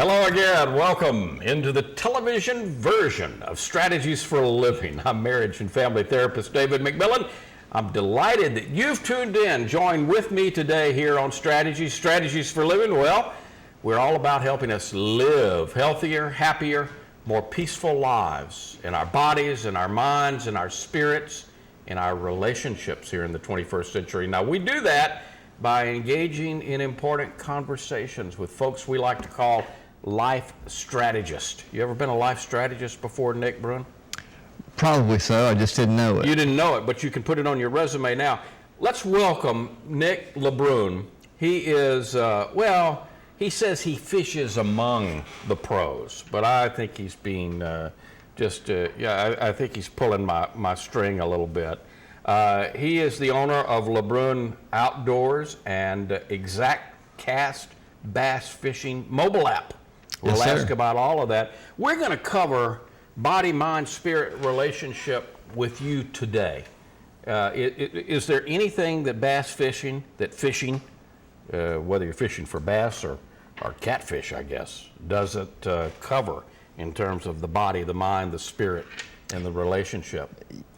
Hello again. Welcome into the television version of Strategies for a Living. I'm marriage and family therapist David McMillan. I'm delighted that you've tuned in. Join with me today here on Strategies for Living. Well, we're all about helping us live healthier, happier, more peaceful lives in our bodies, in our minds, in our spirits, in our relationships here in the 21st century. Now, we do that by engaging in important conversations with folks we like to call life strategists. You ever been a life strategist before, Nick Bruin? Probably so. I just didn't know it. You didn't know it, but you can put it on your resume now. Let's welcome Nick LeBrun. He is, he says he fishes among the pros, but I think he's being I think he's pulling my string a little bit. He is the owner of LeBrun Outdoors and ExactCast Bass Fishing mobile app. We'll ask about all of that. We're going to cover body, mind, spirit relationship with you today. Is there anything that fishing, whether you're fishing for bass or catfish, I guess, doesn't cover in terms of the body, the mind, the spirit, and the relationship?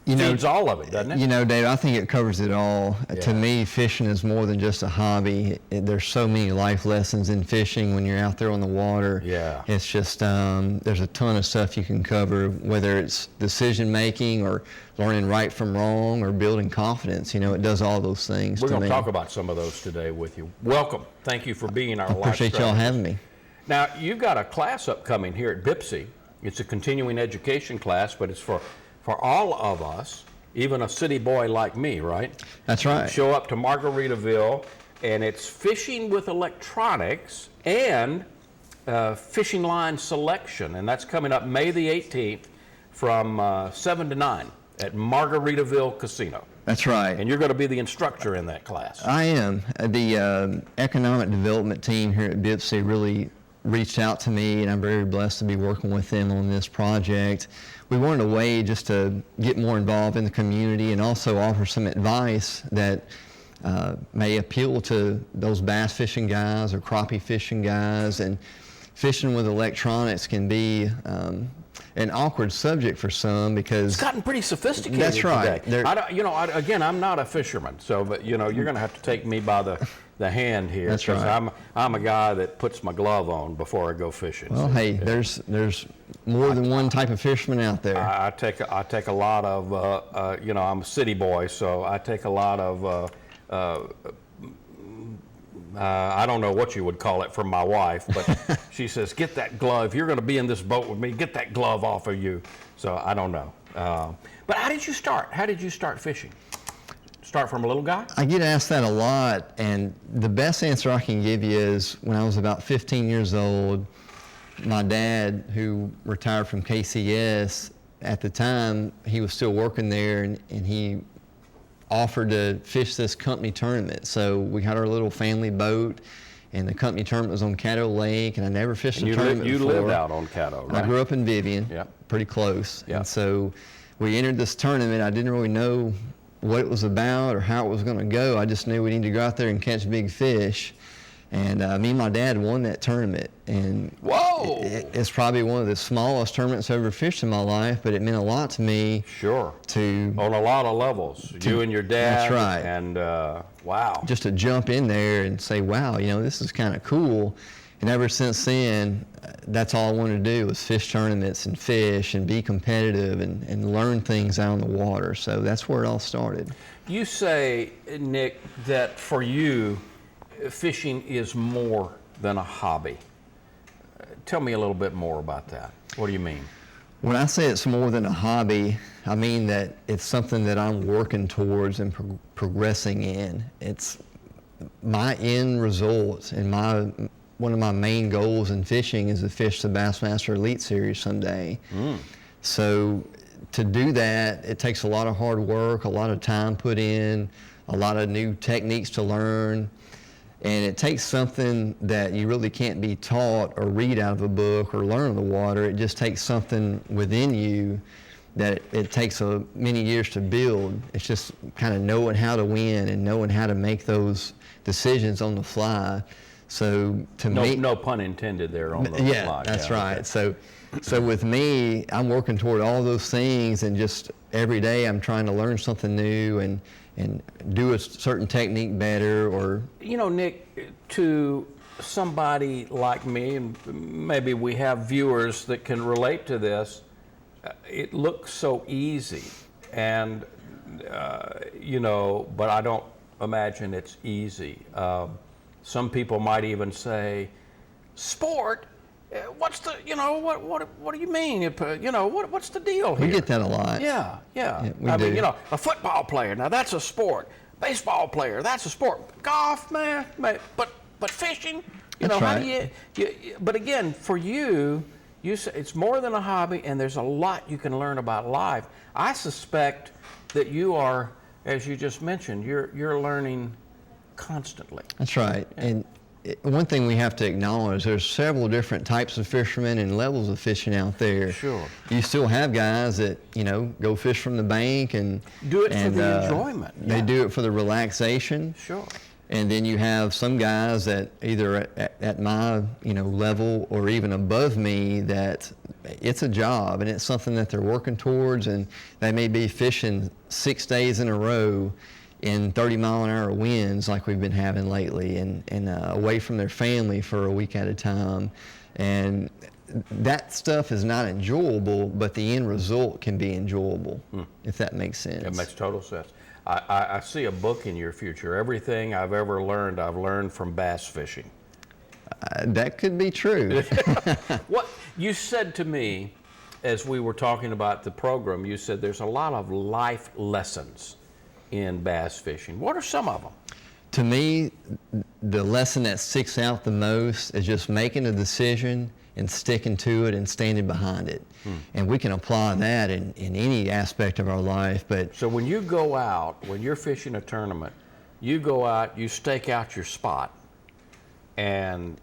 Feeds all of it, doesn't it? You know, Dave, I think it covers it all. Yeah. To me, fishing is more than just a hobby. There's so many life lessons in fishing when you're out there on the water. Yeah. It's just, there's a ton of stuff you can cover, whether it's decision making or learning right from wrong or building confidence. You know, it does all those things. We're going to talk about some of those today with you. Welcome. Thank you for being our life Appreciate y'all having me. Now, you've got a class upcoming here at BIPSI. It's a continuing education class, but it's for all of us, even a city boy like me, right? That's right. Show up to Margaritaville, and it's fishing with electronics and fishing line selection, and that's coming up May the 18th from 7 to 9 at Margaritaville Casino. That's right. And you're going to be the instructor in that class. I am. The economic development team here at BIPSI really reached out to me, and I'm very blessed to be working with them on this project. We wanted a way just to get more involved in the community and also offer some advice that may appeal to those bass fishing guys or crappie fishing guys. And fishing with electronics can be an awkward subject for some because it's gotten pretty sophisticated. That's right. Today. I'm not a fisherman, but you're going to have to take me by the hand here. That's right. I'm a guy that puts my glove on before I go fishing. Well, hey, there's more than one type of fisherman out there. I take a lot of I'm a city boy, so I take a lot of I don't know what you would call it from my wife, but she says, "Get that glove. You're going to be in this boat with me. Get that glove off of you." So I don't know. But how did you start? How did you start fishing? Start from a little guy? I get asked that a lot, and the best answer I can give you is when I was about 15 years old, my dad, who retired from KCS, at the time, he was still working there, and he offered to fish this company tournament. So we had our little family boat, and the company tournament was on Caddo Lake, and I never fished a tournament before. You lived out on Caddo, right? I grew up in Vivian, pretty close. And so we entered this tournament. I didn't really know what it was about or how it was going to go. I just knew we needed to go out there and catch big fish. And me and my dad won that tournament. And whoa! It's probably one of the smallest tournaments I've ever fished in my life, but it meant a lot to me. Sure. On a lot of levels. You and your dad. That's right. And wow. Just to jump in there and say, wow, this is kind of cool. And ever since then, that's all I wanted to do was fish tournaments and fish and be competitive and learn things out on the water. So that's where it all started. You say, Nick, that for you, fishing is more than a hobby. Tell me a little bit more about that. What do you mean? When I say it's more than a hobby, I mean that it's something that I'm working towards and progressing in. It's my end result and one of my main goals in fishing is to fish the Bassmaster Elite Series someday. So to do that, it takes a lot of hard work, a lot of time put in, a lot of new techniques to learn. And it takes something that you really can't be taught or read out of a book or learn on the water. It just takes something within you that it takes many years to build. It's just kind of knowing how to win and knowing how to make those decisions on the fly. So to No, me, no pun intended there on the yeah, slide. that's Yeah, right. okay. So with me, I'm working toward all those things, and just every day I'm trying to learn something new and do a certain technique better. Or You know, Nick, to somebody like me, and maybe we have viewers that can relate to this, it looks so easy, and you know, but I don't imagine it's easy. Some people might even say, "Sport? What's the? You know, what do you mean? You know, what's the deal here?" we get that a lot. Yeah. Yeah, we I mean, do. you know, a football player, now that's a sport. Baseball player, that's a sport. Golf, man, but fishing, you That's know, how right. do you? But again, for you, you say it's more than a hobby, and there's a lot you can learn about life. I suspect that you are, as you just mentioned, you're learning constantly. That's right. And one thing we have to acknowledge, there's several different types of fishermen and levels of fishing out there. Sure. You still have guys that, you know, go fish from the bank and Do it for the enjoyment, They yeah. do it for the relaxation. Sure. And then you have some guys that either at my, you know, level or even above me, that it's a job and it's something that they're working towards, and they may be fishing 6 days in a row in 30-mile-an-hour winds like we've been having lately, and away from their family for a week at a time. And that stuff is not enjoyable, but the end result can be enjoyable, if that makes sense. It makes total sense. I see a book in your future. Everything I've ever learned, I've learned from bass fishing. That could be true. What you said to me as we were talking about the program, you said there's a lot of life lessons in bass fishing. What are some of them? To me, the lesson that sticks out the most is just making a decision and sticking to it and standing behind it. And we can apply that in any aspect of our life. But So when you go out, when you're fishing a tournament, you go out, you stake out your spot, and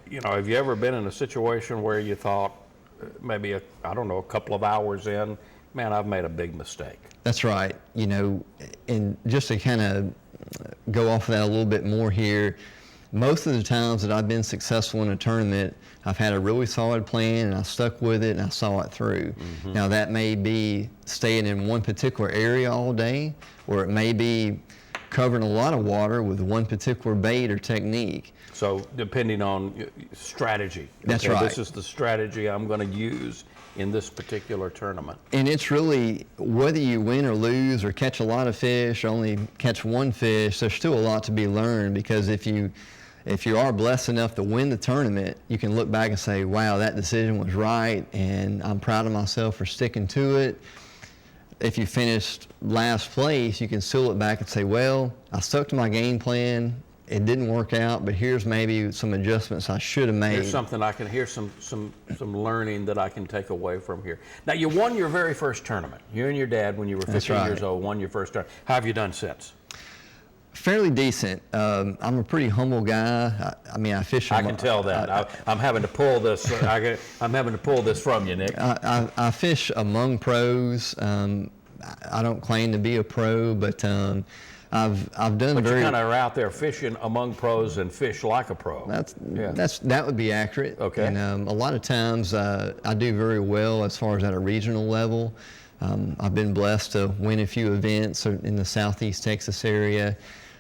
you know, have you ever been in a situation where you thought maybe a couple of hours in, man, I've made a big mistake? that's right. You know, and just to kind of go off of that a little bit more here, most of the times that I've been successful in a tournament, I've had a really solid plan and I stuck with it and I saw it through. Now that may be staying in one particular area all day, or it may be covering a lot of water with one particular bait or technique. So depending on strategy. That's okay, right. This is the strategy I'm going to use in this particular tournament. And it's really, whether you win or lose or catch a lot of fish or only catch one fish, there's still a lot to be learned, because if you are blessed enough to win the tournament, you can look back and say, wow, that decision was right, and I'm proud of myself for sticking to it. If you finished last place, you can still look back and say, well, I stuck to my game plan. It didn't work out, but here's maybe some adjustments I should have made. Here's something I can hear, some learning that I can take away from here. Now, you won your very first tournament. You and your dad, when you were 15 right. years old, won your first tournament. How have you done since? Fairly decent. I'm a pretty humble guy. I mean, I fish. I can tell that. I'm having to pull this. I'm having to pull this from you, Nick. I fish among pros. I don't claim to be a pro, but I've done But very. you kind of are out there fishing among pros and fish like a pro. That would be accurate. Okay. And a lot of times I do very well as far as at a regional level. I've been blessed to win a few events in the Southeast Texas area.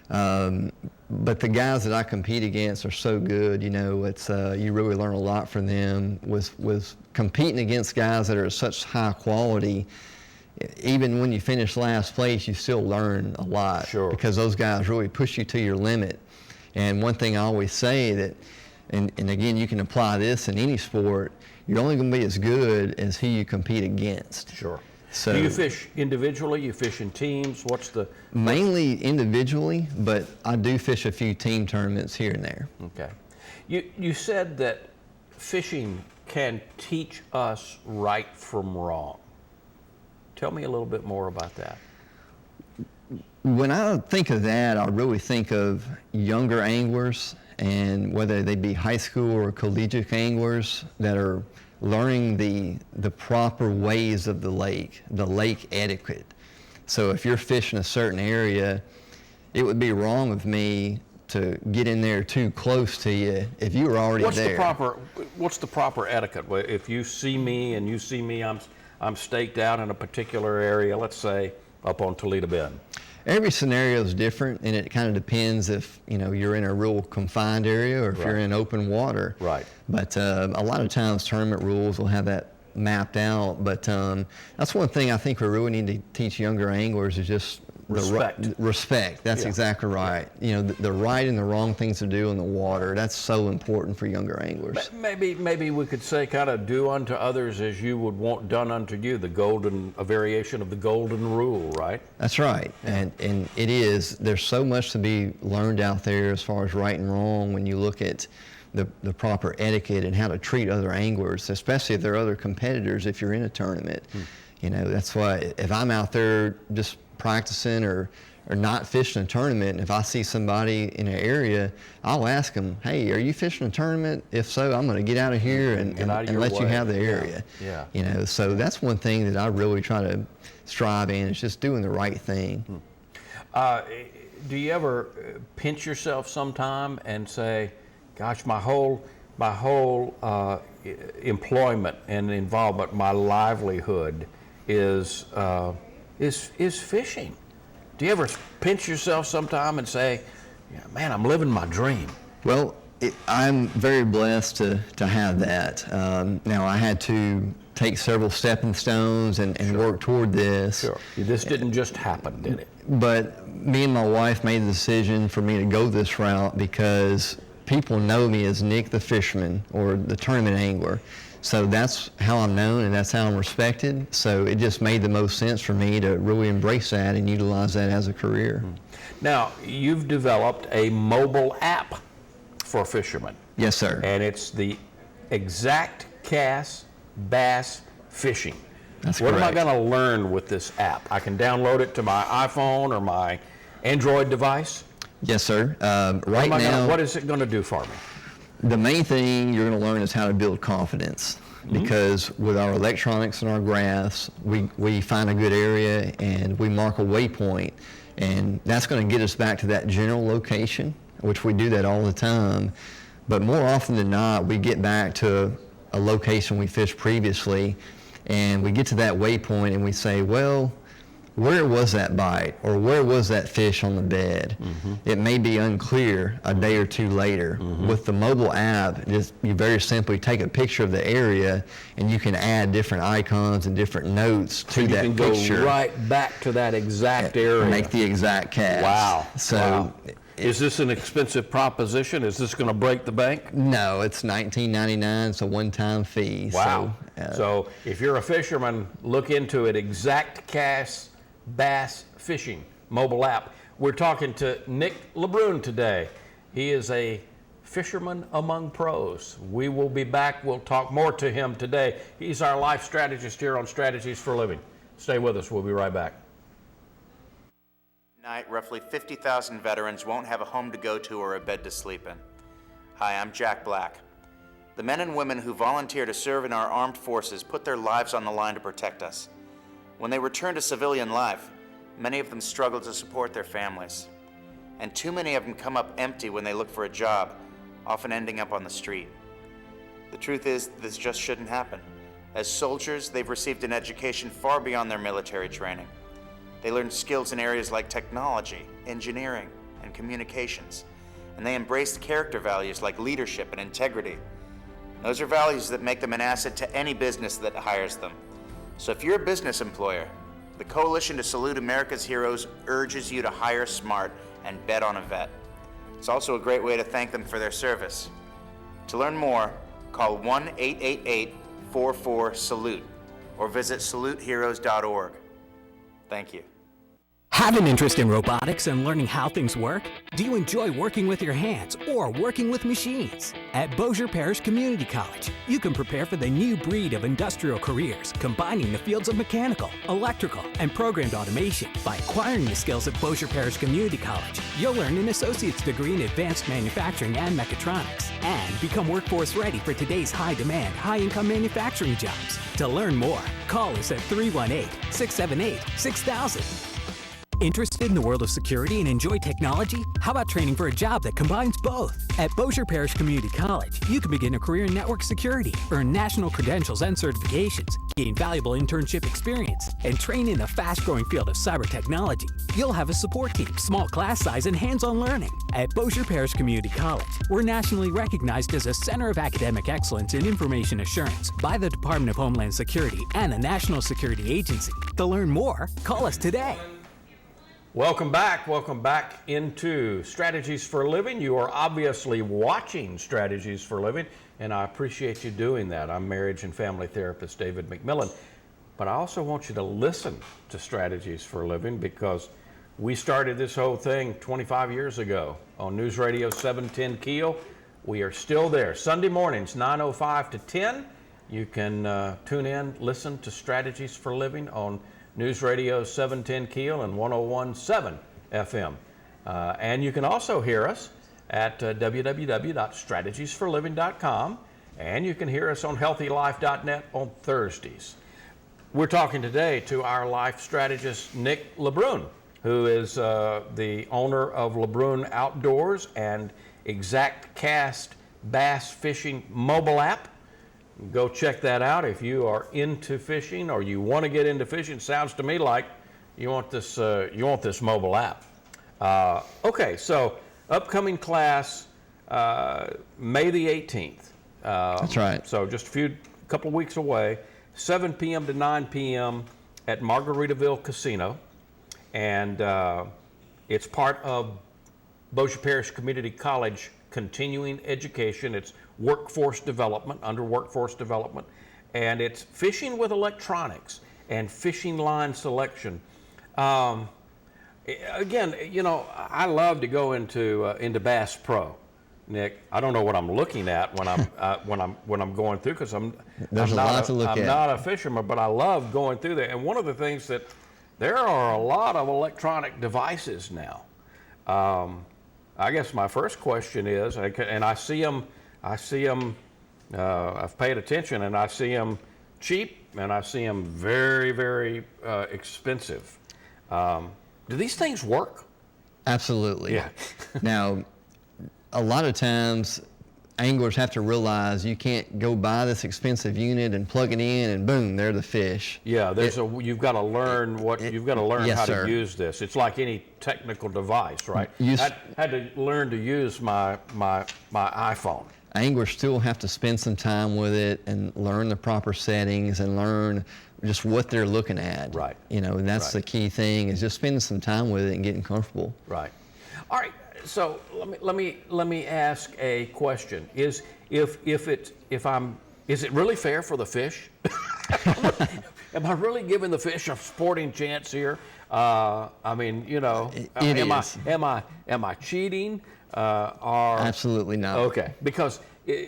But the guys that I compete against are so good. You know, it's you really learn a lot from them. With competing against guys that are such high quality, even when you finish last place, you still learn a lot. Sure. Because those guys really push you to your limit. And one thing I always say that, and again, you can apply this in any sport, you're only going to be as good as who you compete against. Sure. So, do you fish individually? You fish in teams? What's the... Mainly individually, but I do fish a few team tournaments here and there. Okay. You said that fishing can teach us right from wrong. Tell me a little bit more about that. When I think of that, I really think of younger anglers, and whether they be high school or collegiate anglers that are learning the proper ways of the lake etiquette. So if you're fishing a certain area, it would be wrong of me to get in there too close to you if you were already there. What's the proper etiquette? If you see me and you see me, I'm staked out in a particular area, let's say up on Toledo Bend. Every scenario is different, and it kind of depends if you're in a real confined area or if you're in open water. Right. But a lot of times tournament rules will have that mapped out. But that's one thing I think we really need to teach younger anglers is just respect. That's exactly right. The right and the wrong things to do in the water. That's so important for younger anglers. Maybe we could say kind of do unto others as you would want done unto you. A variation of the golden rule, right? That's right. And it is. There's so much to be learned out there as far as right and wrong when you look at the proper etiquette and how to treat other anglers, especially if there are other competitors if you're in a tournament. That's why if I'm out there just practicing or not fishing a tournament, and if I see somebody in an area, I'll ask them, hey, are you fishing a tournament? If so, I'm going to get out of here and let you have the area. Yeah. So that's one thing that I really try to strive in, is just doing the right thing. Do you ever pinch yourself sometime and say, gosh, my whole employment and involvement, my livelihood is fishing? Do you ever pinch yourself sometime and say, man, I'm living my dream? Well, I'm very blessed to have that. Now, I had to take several stepping stones and work toward this. Sure. This didn't just happen, did it? But me and my wife made the decision for me to go this route because people know me as Nick the Fisherman or the tournament angler. So that's how I'm known and that's how I'm respected. So it just made the most sense for me to really embrace that and utilize that as a career. Now, you've developed a mobile app for fishermen. Yes, sir. And it's the Exact Cast Bass Fishing. That's correct. What am I correct. going to learn with this app? I can download it to my iPhone or my Android device? Yes, sir. Right now, what is it going to do for me? the main thing you're going to learn is how to build confidence. Because with our electronics and our graphs, we find a good area and we mark a waypoint, and that's going to get us back to that general location, which we do that all the time. But more often than not, we get back to a location we fished previously, and we get to that waypoint and we say, well, where was that bite, or where was that fish on the bed? It may be unclear a day or two later. With the mobile app, just you very simply take a picture of the area, and you can add different icons and different notes to that you can picture. go right back to that exact area. Make the exact cast. Wow. So. Wow. Is this an expensive proposition? Is this going to break the bank? No, it's $19.99. It's a one-time fee. Wow. So if you're a fisherman, look into it. Exact Cast Bass Fishing mobile app. We're talking to Nick LeBrun today. He is a fisherman among pros. We will be back. We'll talk more to him today. He's our life strategist here on Strategies for Living. Stay with us. We'll be right back. Tonight, roughly 50,000 veterans won't have a home to go to or a bed to sleep in. Hi, I'm Jack Black. The men and women who volunteer to serve in our armed forces put their lives on the line to protect us. When they return to civilian life, many of them struggle to support their families. And too many of them come up empty when they look for a job, often ending up on the street. The truth is, this just shouldn't happen. As soldiers, they've received an education far beyond their military training. They learn skills in areas like technology, engineering, and communications. And they embraced character values like leadership and integrity. Those are values that make them an asset to any business that hires them. So if you're a business employer, the Coalition to Salute America's Heroes urges you to hire smart and bet on a vet. It's also a great way to thank them for their service. To learn more, call 1-888-44-SALUTE or visit saluteheroes.org. Thank you. Have an interest in robotics and learning how things work? Do you enjoy working with your hands or working with machines? At Bossier Parish Community College, you can prepare for the new breed of industrial careers, combining the fields of mechanical, electrical, and programmed automation. By acquiring the skills at Bossier Parish Community College, you'll earn an associate's degree in advanced manufacturing and mechatronics, and become workforce ready for today's high-demand, high-income manufacturing jobs. To learn more, call us at 318-678-6000. Interested in the world of security and enjoy technology? How about training for a job that combines both? At Bossier Parish Community College, you can begin a career in network security, earn national credentials and certifications, gain valuable internship experience, and train in the fast-growing field of cyber technology. You'll have a support team, small class size, and hands-on learning. At Bossier Parish Community College, we're nationally recognized as a center of academic excellence in information assurance by the Department of Homeland Security and the National Security Agency. To learn more, call us today. Welcome back into Strategies for a Living. You are obviously watching Strategies for a Living, and I appreciate you doing that. I'm marriage and family therapist David McMillan, but I also want you to listen to Strategies for a Living because we started this whole thing 25 years ago on News Radio 710 Keel. We are still there. Sunday mornings, 9:05 to 10. You can tune in, listen to Strategies for a Living on News Radio 710 Keel and 101.7 FM. And you can also hear us at www.strategiesforliving.com, and you can hear us on healthylife.net on Thursdays. We're talking today to our life strategist, Nick LeBrun, who is the owner of LeBrun Outdoors and ExactCast Bass Fishing mobile app. Go check that out if you are into fishing or you want to get into fishing. Sounds to me like you want this mobile app. Okay, so upcoming class, May the 18th. That's right. So just a couple of weeks away, 7 p.m. to 9 p.m. at Margaritaville Casino, and it's part of Bossier Parish Community College continuing education. It's workforce development, under workforce development, and it's fishing with electronics and fishing line selection. Again, you know, I love to go into Bass Pro, Nick. I don't know what I'm looking at when I'm when I'm going through, because I'm not a fisherman, but I love going through there. And one of the things that there are a lot of electronic devices now. I guess my first question is, and I see them. I've paid attention, and I see them cheap, and I see them very, very expensive. Do these things work? Absolutely. Yeah. Now, a lot of times, anglers have to realize you can't go buy this expensive unit and plug it in, and boom, there are the fish. Yeah, you've got to learn Yes, how sir. to use this. It's like any technical device, right? I had to learn to use my iPhone. Anglers still have to spend some time with it and learn the proper settings and learn just what they're looking at. Right. You know, and that's Right. the key thing, is just spending some time with it and getting comfortable. Right. All right. So let me ask a question. Is it really fair for the fish? Am I really giving the fish a sporting chance here? I mean, you know, am I cheating? Absolutely not. Okay, because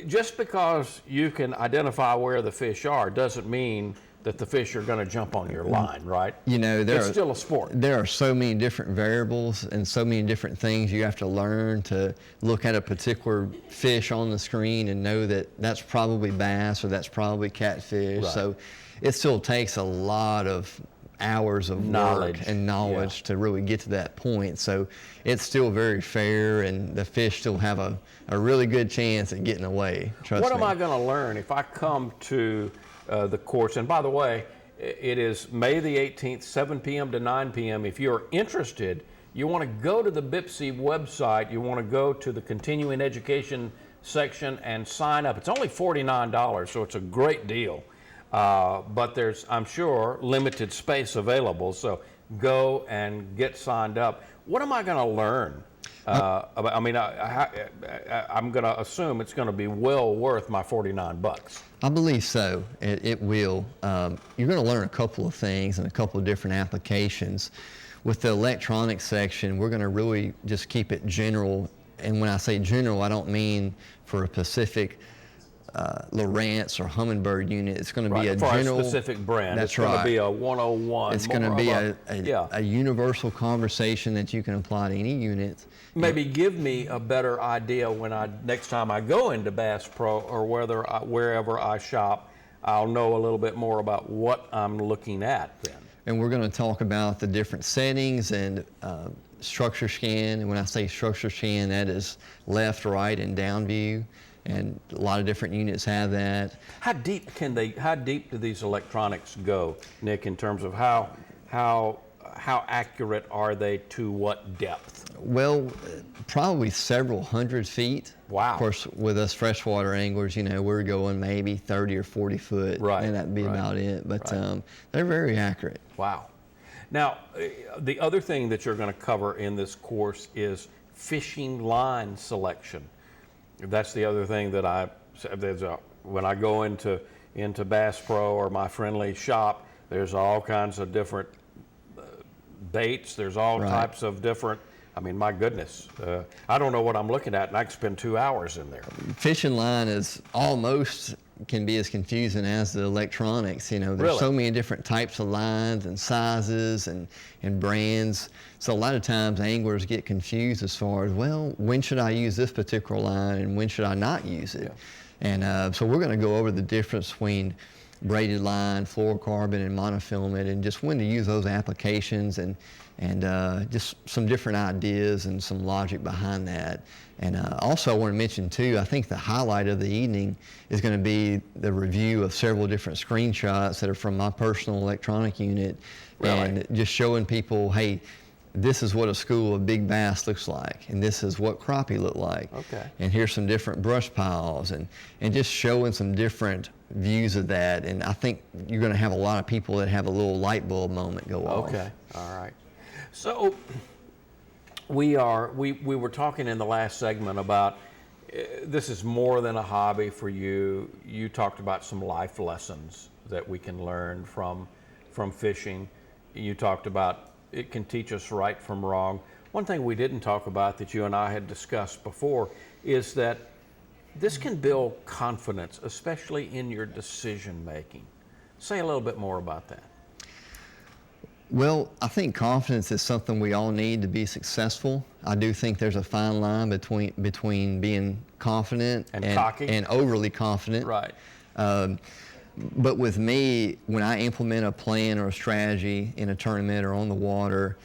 just because you can identify where the fish are doesn't mean that the fish are going to jump on your line, right? You know, it's still a sport. There are so many different variables and so many different things you have to learn to look at a particular fish on the screen and know that that's probably bass or that's probably catfish. Right. So it still takes a lot of hours of Knowledge. work and knowledge to really get to that point. So it's still very fair, and the fish still have a really good chance at getting away. Trust me. What am I going to learn if I come to the course? And by the way, it is May the 18th, 7 p.m. to 9 p.m. If you're interested, you want to go to the BIPSI website, you want to go to the continuing education section and sign up. It's only $49, so it's a great deal. But there's, I'm sure, limited space available, so go and get signed up. What am I going to learn? I mean, I'm going to assume it's going to be well worth my $49. I believe so. It will. You're going to learn a couple of things and a couple of different applications. With the electronics section, we're going to really just keep it general. And when I say general, I don't mean for a specific Lowrance or Humminbird unit. It's going to be a for general, a specific brand. That's it's going right. to be a 101. It's going to be a universal conversation that you can apply to any unit. Maybe give me a better idea when next time I go into Bass Pro or wherever I shop, I'll know a little bit more about what I'm looking at then. And we're going to talk about the different settings and structure scan, and when I say structure scan, that is left, right, and down view, and a lot of different units have that. How deep do these electronics go, Nick, in terms of how accurate are they to what depth? Well, probably several hundred feet. Wow. Of course, with us freshwater anglers, we're going maybe 30 or 40 foot, Right, and that'd be right, about it. But right. They're very accurate. Wow. Now, the other thing that you're going to cover in this course is fishing line selection. That's the other thing that when I go into Bass Pro or my friendly shop, there's all kinds of different baits. There's all Right. types of different, my goodness. I don't know what I'm looking at, and I can spend 2 hours in there. Fishing line is almost can be as confusing as the electronics. There's Really? so many different types of lines and sizes and brands. So a lot of times anglers get confused as far as, well, when should I use this particular line and when should I not use it? Yeah. And so we're going to go over the difference between braided line, fluorocarbon, and monofilament, and just when to use those applications, and just some different ideas and some logic behind that. And also I want to mention too, I think the highlight of the evening is going to be the review of several different screenshots that are from my personal electronic unit. Really? And just showing people, hey, this is what a school of big bass looks like, and this is what crappie look like. Okay. And here's some different brush piles, and just showing some different views of that. And I think you're going to have a lot of people that have a little light bulb moment go off. Okay, all right. So we were talking in the last segment about this is more than a hobby for you. You talked about some life lessons that we can learn from fishing. You talked about it can teach us right from wrong. One thing we didn't talk about that you and I had discussed before is that this can build confidence, especially in your decision making. Say a little bit more about that. Well, I think confidence is something we all need to be successful. I do think there's a fine line between being confident And cocky. and overly confident. Right. But with me, when I implement a plan or a strategy in a tournament or on the water,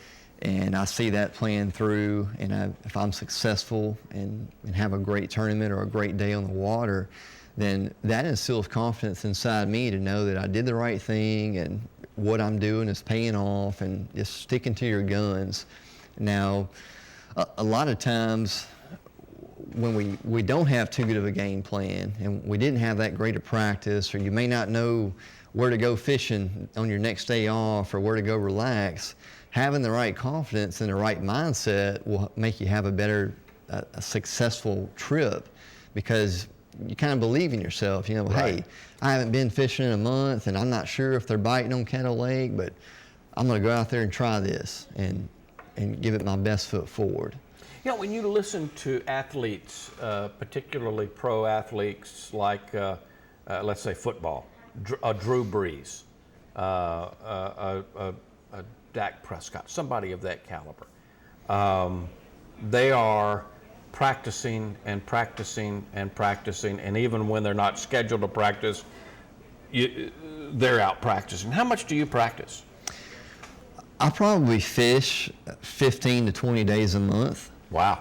and I see that plan through, and if I'm successful and have a great tournament or a great day on the water, then that instills confidence inside me to know that I did the right thing and what I'm doing is paying off, and just sticking to your guns. Now, a lot of times when we don't have too good of a game plan and we didn't have that great of practice, or you may not know where to go fishing on your next day off or where to go relax, having the right confidence and the right mindset will make you have a successful trip, because you kind of believe in yourself. Right. Hey, I haven't been fishing in a month and I'm not sure if they're biting on Caddo Lake, but I'm going to go out there and try this and give it my best foot forward. When you listen to athletes, particularly pro athletes like, let's say football, a Drew Brees, a Dak Prescott, somebody of that caliber, they are practicing and practicing and practicing, and even when they're not scheduled to practice, they're out practicing. How much do you practice? I probably fish 15 to 20 days a month. Wow.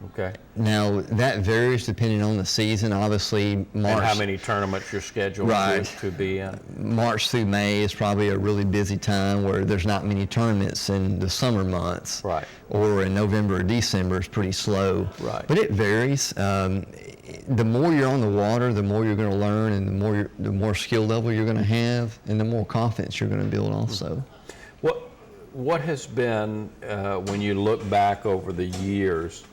Okay. Now, that varies depending on the season. Obviously, March. And how many tournaments you're scheduled Right. to be in? March through May is probably a really busy time where there's not many tournaments in the summer months. Right. Or in November or December is pretty slow. Right. But it varies. The more you're on the water, the more you're going to learn, and the more skill level you're going to have, and the more confidence you're going to build also. What has been, when you look back over the years,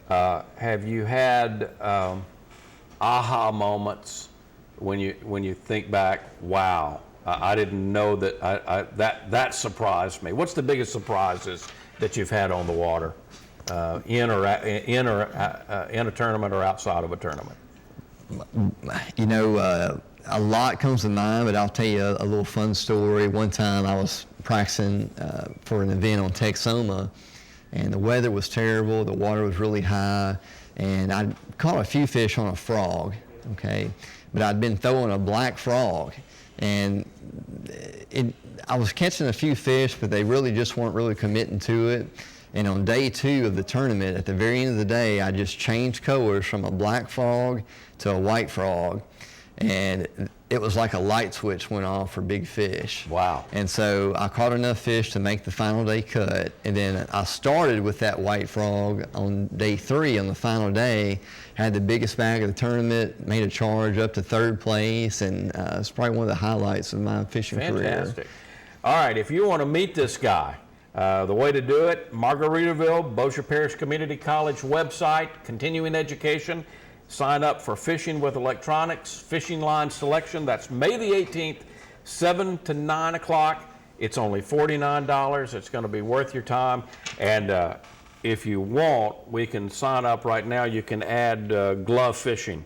have you had aha moments when you think back, wow, I didn't know that that surprised me? What's the biggest surprises that you've had on the water, in a tournament or outside of a tournament? A lot comes to mind, but I'll tell you a little fun story. One time I was practicing for an event on Texoma, and the weather was terrible, the water was really high, and I caught a few fish on a frog, okay? But I'd been throwing a black frog, and I was catching a few fish, but they really just weren't really committing to it. And on day 2 of the tournament, at the very end of the day, I just changed colors from a black frog to a white frog. And it was like a light switch went off for big fish. Wow. And so I caught enough fish to make the final day cut. And then I started with that white frog on day 3 on the final day, had the biggest bag of the tournament, made a charge up to 3rd place, and it's probably one of the highlights of my fishing career. Fantastic. All right, if you want to meet this guy, the way to do it, Margaritaville, Bossier Parish Community College website, continuing education. Sign up for Fishing with Electronics, fishing line selection. That's May the 18th, 7 to 9 o'clock. It's only $49. It's going to be worth your time. And if you want, we can sign up right now. You can add glove fishing.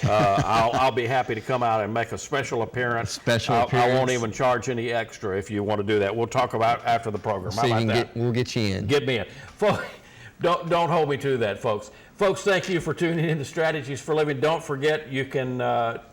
I'll be happy to come out and make a special appearance. I won't even charge any extra if you want to do that. We'll talk about it after the program. How about that? We'll get you in. Get me in. Don't hold me to that, folks. Folks, thank you for tuning in to Strategies for Living. Don't forget, you can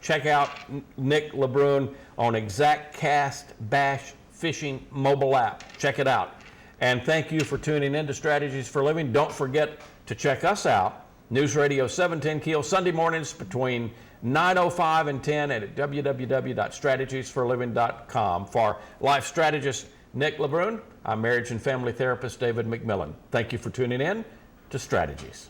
check out Nick LeBrun on ExactCast Bash Fishing mobile app. Check it out. And thank you for tuning in to Strategies for Living. Don't forget to check us out, News Radio 710 Keel, Sunday mornings between 9:05 and 10 and at www.strategiesforliving.com. For life strategist Nick LeBrun, I'm marriage and family therapist David McMillan. Thank you for tuning in to Strategies.